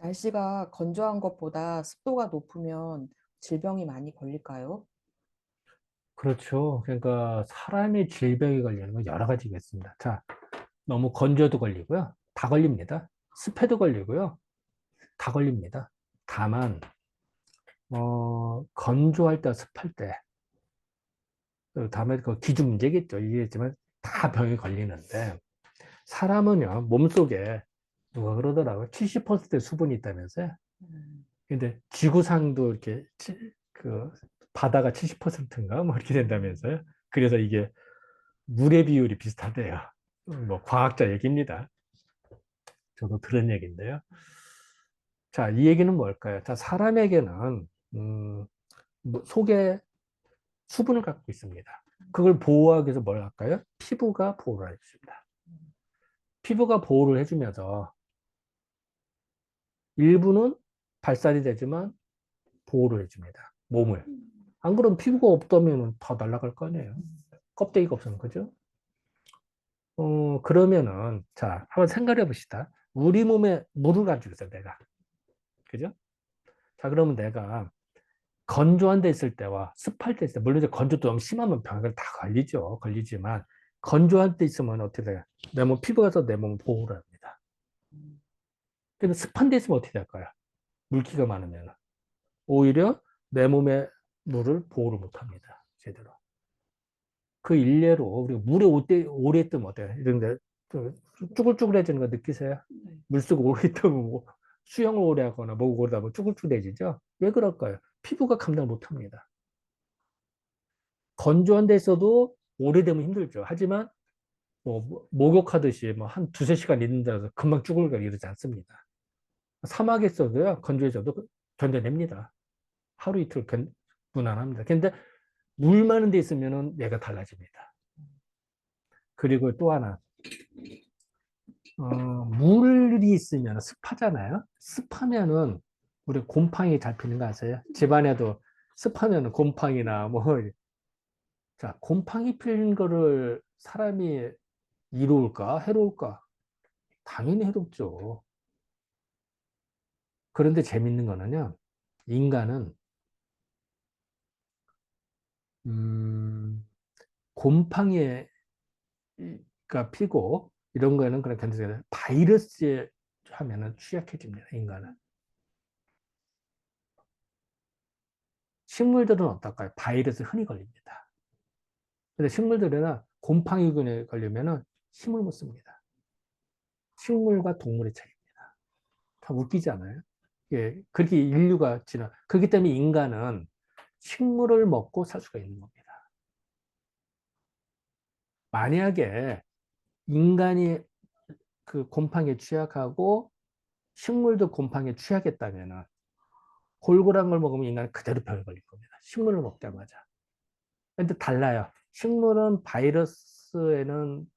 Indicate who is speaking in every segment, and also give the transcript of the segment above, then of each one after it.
Speaker 1: 날씨가 건조한 것보다 습도가 높으면 질병이 많이 걸릴까요?
Speaker 2: 그렇죠. 그러니까 사람이 질병이 걸리는 건 여러 가지가 있습니다. 자, 너무 건조도 걸리고요. 다 걸립니다. 습해도 걸리고요. 다 걸립니다. 다만, 건조할 때, 습할 때, 다음에 그 기준 문제겠죠. 이해했지만 다 병이 걸리는데, 사람은요, 몸속에 누가 그러더라고요. 70% 수분이 있다면서요.
Speaker 1: 음,
Speaker 2: 근데 지구상도 이렇게, 그, 바다가 70%인가? 뭐 이렇게 된다면서요. 그래서 이게 물의 비율이 비슷하대요. 뭐 과학자 얘기입니다. 저도 들은 얘기인데요. 자, 이 얘기는 뭘까요? 자, 사람에게는 속에 수분을 갖고 있습니다. 그걸 보호하기 위해서 뭘 할까요? 피부가 보호를 해줍니다. 피부가 보호를 해주면서 일부는 발산이 되지만 보호를 해줍니다. 몸을. 안 그러면 피부가 없다면 다 날아갈 거 아니에요. 껍데기가 없으면, 그죠? 그러면은, 자, 한번 생각해 봅시다. 우리 몸에 물을 가지고 있어, 내가. 그죠? 자, 그러면 내가 건조한 데 있을 때와 습할 때 있을 때, 물론 이제 건조도 너무 심하면 병을 다 걸리죠. 걸리지만, 건조한 때 있으면 어떻게 돼요? 내 몸, 피부가 서 내 몸을 보호를 합니다. 근데 습한 데 있으면 어떻게 될까요? 물기가 많으면. 오히려 내 몸의 물을 보호를 못 합니다. 제대로. 그 일례로, 우리가 물에 오래 뜨면 어때요? 이런데, 쭈글쭈글해지는 거 느끼세요?
Speaker 1: 네.
Speaker 2: 물속 오래 뜨면 뭐, 수영을 오래 하거나 뭐고 그러다 보면 쭈글쭈글해지죠? 왜 그럴까요? 피부가 감당 못 합니다. 건조한 데 있어도 오래되면 힘들죠. 하지만 뭐 목욕하듯이 뭐 한 두세 시간 있는다고 해서 금방 쭈글거리고 이러지 않습니다. 사막에 있어도요, 건조해져도 견뎌냅니다. 하루 이틀 무난합니다. 근데 물 많은 데 있으면은 얘가 달라집니다. 그리고 또 하나, 물이 있으면 습하잖아요. 습하면은 우리 곰팡이 잘 피는 거 아세요? 집안에도 습하면 곰팡이나 뭐, 자, 곰팡이 피는 거를 사람이 이로울까? 해로울까? 당연히 해롭죠. 그런데 재밌는 거는요, 인간은, 음, 곰팡이가 피고, 이런 거에는 그냥 견디지 바이러스에 하면은 취약해집니다, 인간은. 식물들은 어떨까요? 바이러스 흔히 걸립니다. 근데 식물들은 곰팡이균에 걸리면은 힘을 못 씁니다. 식물과 동물의 차이입니다. 다 웃기지 않아요? 예, 그렇게 인류가 그렇기 때문에 인간은 식물을 먹고 살 수가 있는 겁니다. 만약에 인간이 그 곰팡이에 취약하고 식물도 곰팡이에 취약했다면 골고루한 걸 먹으면 인간은 그대로 병에 걸릴 겁니다. 식물을 먹자마자. 근데 달라요. 식물은 바이러스에는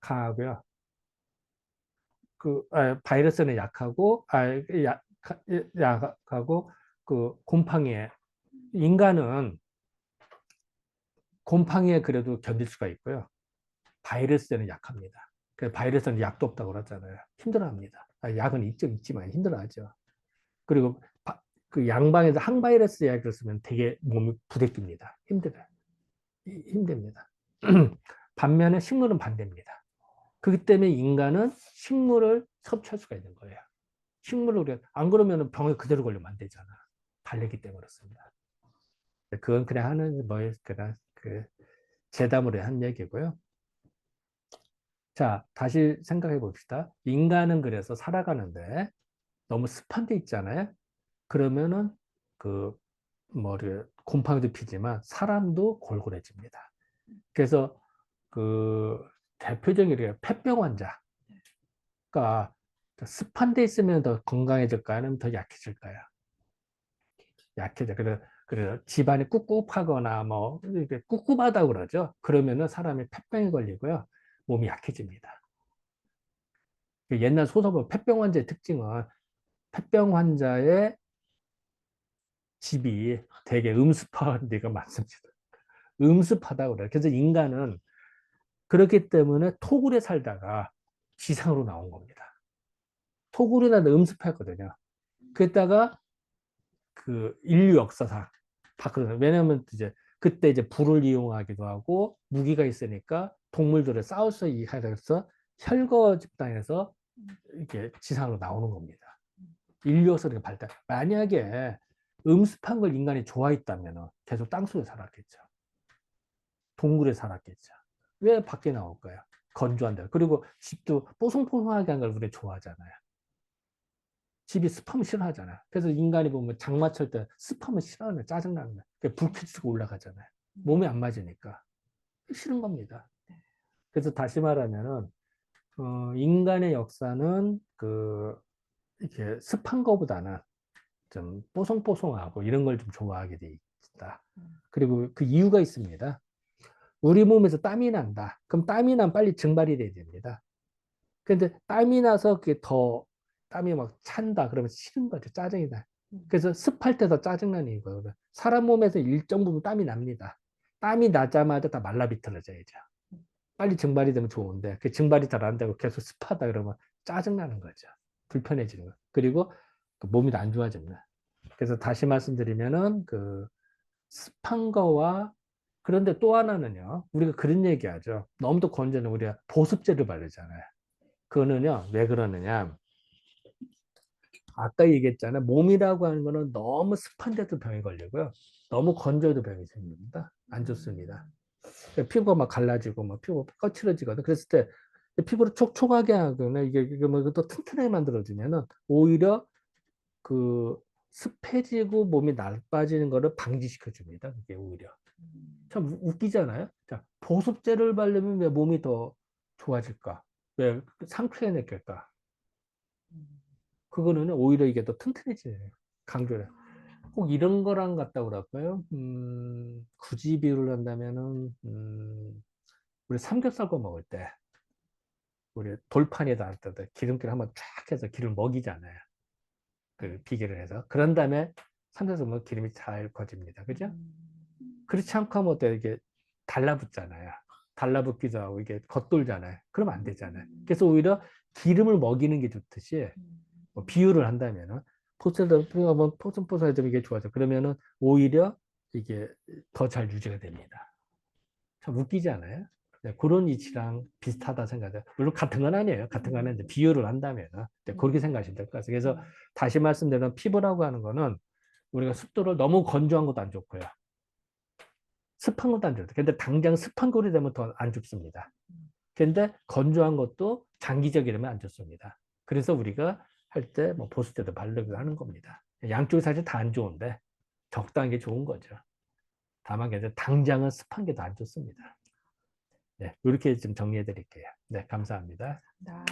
Speaker 2: 강하고요. 바이러스는 약하고, 약하고, 그 곰팡이에, 인간은 곰팡이에 그래도 견딜 수가 있고요. 바이러스에는 약합니다. 그 바이러스는 약도 없다고 그러잖아요. 힘들어합니다. 약은 있지만 힘들어하죠. 그리고 그 양방에서 항바이러스 약을 쓰면 되게 몸이 부대낍니다. 힘들어요. 힘듭니다. 반면에 식물은 반대입니다. 그렇기 때문에 인간은 식물을 섭취할 수가 있는 거예요. 식물을 우리가 안 그러면 병에 그대로 걸리면 안 되잖아. 달리기 때문에 그렇습니다. 그건 그냥 하는 뭐에 그냥 그 재담으로 한 얘기고요. 자, 다시 생각해 봅시다. 인간은 그래서 살아가는데 너무 습한 데 있잖아요. 그러면은 그 뭐를 곰팡이도 피지만 사람도 골골해집니다. 그래서 그 대표적인 게 폐병 환자가 습한 데 있으면 더 건강해질까요? 아니면 더 약해질까요? 약해져. 그래서 집안이 꿉꿉하거나 뭐 이렇게 꿉꿉하다고 그러죠. 그러면은 사람이 폐병에 걸리고요. 몸이 약해집니다. 그 옛날 소설 보면 폐병 환자의 특징은 폐병 환자의 집이 되게 음습한 데가 많습니다. 음습하다고 그래요. 그래서 인간은 그렇기 때문에 토굴에 살다가 지상으로 나온 겁니다. 토굴이나 음습했거든요. 그랬다가 그 인류 역사상 바꾸는, 왜냐면 이제 그때 이제 불을 이용하기도 하고 무기가 있으니까 동물들을 싸울 수 있게 해서 혈거 집단에서 이렇게 지상으로 나오는 겁니다. 인류 역사가 발달. 만약에 음습한 걸 인간이 좋아했다면 계속 땅속에 살았겠죠. 동굴에 살았겠죠. 왜 밖에 나올까요? 건조한데. 그리고 집도 뽀송뽀송하게 한 걸 우리 좋아하잖아요. 집이 습하면 싫어하잖아요. 그래서 인간이 보면 장마철 때 습하면 싫어하는, 짜증나는 거예요. 불 켜지고 올라가잖아요. 몸에 안 맞으니까. 싫은 겁니다. 그래서 다시 말하면은, 인간의 역사는 이렇게 습한 거보다는 좀 뽀송뽀송하고 이런 걸 좀 좋아하게 돼 있다. 그리고 그 이유가 있습니다. 우리 몸에서 땀이 난다. 그럼 땀이 나면 빨리 증발이 돼야 됩니다. 근데 땀이 나서 그게 더 땀이 막 찬다. 그러면 싫은 거죠. 짜증이 나. 그래서 습할 때 더 짜증나는 이거예요. 사람 몸에서 일정 부분 땀이 납니다. 땀이 나자마자 다 말라 비틀어져야죠. 빨리 증발이 되면 좋은데 그 증발이 잘 안 되고 계속 습하다 그러면 짜증나는 거죠. 불편해지는 거. 그리고 그 몸이 안 좋아집니다. 그래서 다시 말씀드리면은 습한 거와, 그런데 또 하나는요. 우리가 그런 얘기하죠. 너무 더 건조는 우리가 보습제를 바르잖아요. 그거는요. 왜 그러느냐. 아까 얘기했잖아요. 몸이라고 하는 거는 너무 습한 데도 병이 걸리고요. 너무 건조해도 병이 생깁니다. 안 좋습니다. 피부가 막 갈라지고, 막 피부가 거칠어지거든. 그랬을 때 피부를 촉촉하게 하거나 이게 또 튼튼하게 만들어주면은 오히려 그 습해지고 몸이 나빠지는 거를 방지시켜 줍니다. 그게 오히려. 참 웃기잖아요. 자, 보습제를 바르면 왜 몸이 더 좋아질까? 왜 상쾌해 느낄까? 그거는 오히려 이게 더 튼튼해지네요. 강조를. 꼭 이런 거랑 같다고 그럴까요? 굳이 비유를 한다면은, 우리 삼겹살 구워 먹을 때, 우리 돌판에다 할 때 기름기를 한번 쫙 해서 기름을 먹이잖아요. 그 비계를 해서. 그런 다음에 삼겹살 먹으면 기름이 잘 거집니다. 그죠? 그렇지 않고 하면 어때? 이게 달라붙잖아요. 달라붙기도 하고 이게 겉돌잖아요. 그러면 안 되잖아요. 그래서 오히려 기름을 먹이는 게 좋듯이 뭐 비유를 한다면은 포슬포슬해지면 이게 좋아져. 그러면은 오히려 이게 더 잘 유지가 됩니다. 참 웃기지 않아요? 네, 그런 이치랑 비슷하다 생각해요. 물론 같은 건 아니에요. 같은 건 아닌데 비유를 한다면 그렇게 생각하시면 될 것 같아요. 그래서 다시 말씀드리면 피부라고 하는 거는 우리가 습도를 너무 건조한 것도 안 좋고요. 습한 것도 안 좋아요. 근데 당장 습한 꼴이 되면 더 안 좋습니다. 근데 건조한 것도 장기적이라면 안 좋습니다. 그래서 우리가 할 때 뭐 보습제도 바르고 하는 겁니다. 양쪽이 사실 다 안 좋은데 적당한 게 좋은 거죠. 다만 이제 당장은 습한 게 더 안 좋습니다. 네, 이렇게 좀 정리해 드릴게요. 네, 감사합니다.
Speaker 1: 나